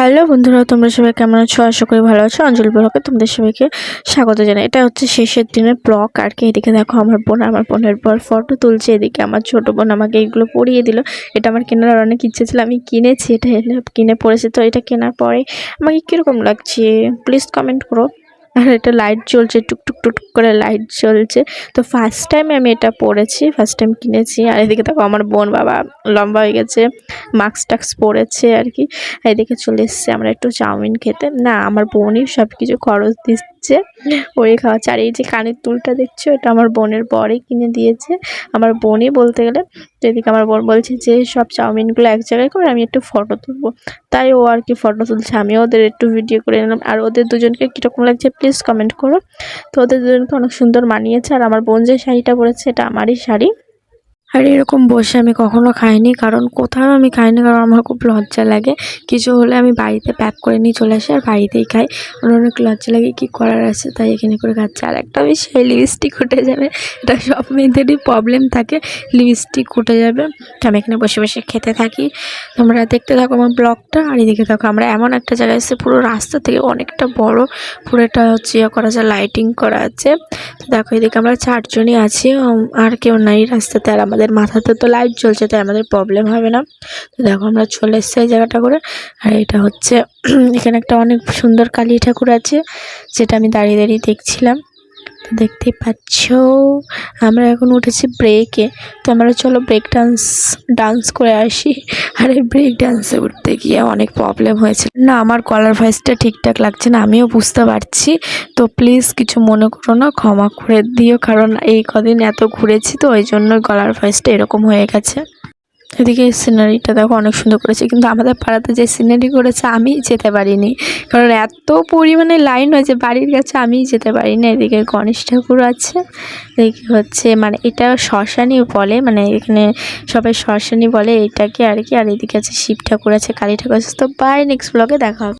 Hello বন্ধুরা, তোমরা সবাই কেমন আছো? আশা করি ভালো আছো। অঞ্জলি ব্লগে তোমাদের সবাইকে স্বাগত জানাই। এটা হচ্ছে শেষের দিনের ব্লগ আর কি। এদিকে দেখো আমার বোনের পর ফটো তুলছে। এদিকে আমার ছোট বোন আমাকে এইগুলো পরিয়ে দিল। এটা আমার কেনার অনেক ইচ্ছে ছিল, আমি কিনেছি। এটা কিনে পড়েছি। তো এটা কেনার পরে আমাকে কীরকম লাগছে প্লিজ কমেন্ট করো। আর এটা লাইট জ্বলছে, টুকটুক টুকটুক করে লাইট জ্বলছে। তো ফার্স্ট টাইম আমি এটা পরেছি, ফার্স্ট টাইম কিনেছি। আর এদিকে দেখো আমার বোন বাবা লম্বা হয়ে গেছে, মাস্ক টাক্স পরেছে আর কি। এদিকে চলে এসছে আমরা একটু চাউমিন খেতে। না, আমার বোনই সব কিছু খরচ দিচ্ছে, ওই খাওয়াচ্ছে। আর এই যে কানের দুলটা দেখছো, এটা আমার বোনের বরই কিনে দিয়েছে, আমার বোনই বলতে গেলে। তো এদিকে আমার বোন বলছে যে সব চাউমিনগুলো এক জায়গায় করে আমি একটু ফটো তুলবো, তাই ও আর কি ফটো তুলছে। আমিও ওদের একটু ভিডিও করে নিলাম। আর ওদের দুজনকে কীরকম লাগছে প্লিজ কমেন্ট করো। তো ওদের দুজনকে অনেক সুন্দর মানিয়েছে। আর আমার বোন যে শাড়িটা পরেছে এটা আমারই শাড়ি। আর এরকম বসে আমি কখনো খাইনি, কারণ কোথাও আমি খাইনি, কারণ আমার খুব লজ্জা লাগে। কিছু হলে আমি বাড়িতে প্যাক করে নিয়ে চলে আসি আর বাড়িতেই খাই। আমার অনেক লজ্জা লাগে, কী করার আছে, তাই এখানে করে খাচ্ছি। আর একটা বিষয়, লিপস্টিক উঠে যাবে, এটা সব মেয়েদেরই প্রবলেম থাকে, লিপস্টিক উঠে যাবে। তো আমি এখানে বসে বসে খেতে থাকি, তোমরা দেখতে থাকো আমার ব্লগটা। আর এদিকে দেখো আমরা এমন একটা জায়গায় এসে, পুরো রাস্তা থেকে অনেকটা বড়, পুরোটা হচ্ছে করা আছে, লাইটিং করা আছে। তো দেখো এদিকে আমরা 4 জনই আছি, আর কেউ নাই রাস্তাতে। আর আমাদের মাথাতে তো লাইট জ্বলছে, তাই আমাদের প্রবলেম হবে না। তো দেখো আমরা চলে এসেছি এই জায়গাটা করে। আর এটা হচ্ছে এখানে একটা অনেক সুন্দর কালী ঠাকুর আছে, যেটা আমি দাঁড়িয়ে দাঁড়িয়ে দেখছিলাম। তো দেখতেই পাচ্ছ আমরা এখন উঠেছি ব্রেকে। তো আমরা চলো ব্রেক ডান্স করে আসি। আর এই ব্রেক ডান্সে উঠতে গিয়ে অনেক প্রবলেম হয়েছে। না, আমার গলার ভয়েসটা ঠিকঠাক লাগছে না, আমিও বুঝতে পারছি। তো প্লিজ কিছু মনে করো না, ক্ষমা করে দিও, কারণ এই কদিন এত ঘুরেছি তো ওই জন্য গলার ভয়েসটা এরকম হয়ে গেছে। এদিকে সিনারিটা দেখো অনেক সুন্দর করেছে, কিন্তু আমাদের পাড়াতে যে সিনারি করেছে আমি যেতে পারিনি, কারণ এত পরিমাণে লাইন হয়েছে বাড়ির কাছে, আমি যেতে পারিনি। এদিকে গণেশ ঠাকুর আছে, এদিকে হচ্ছে মানে এটা শ্মশানই বলে, মানে এখানে সবাই শ্মশানই বলে এটাকে আর কি। আর এদিকে আছে শিব ঠাকুর আছে, কালী ঠাকুর আছে। তো বাই, নেক্সট ব্লগে দেখা হবে।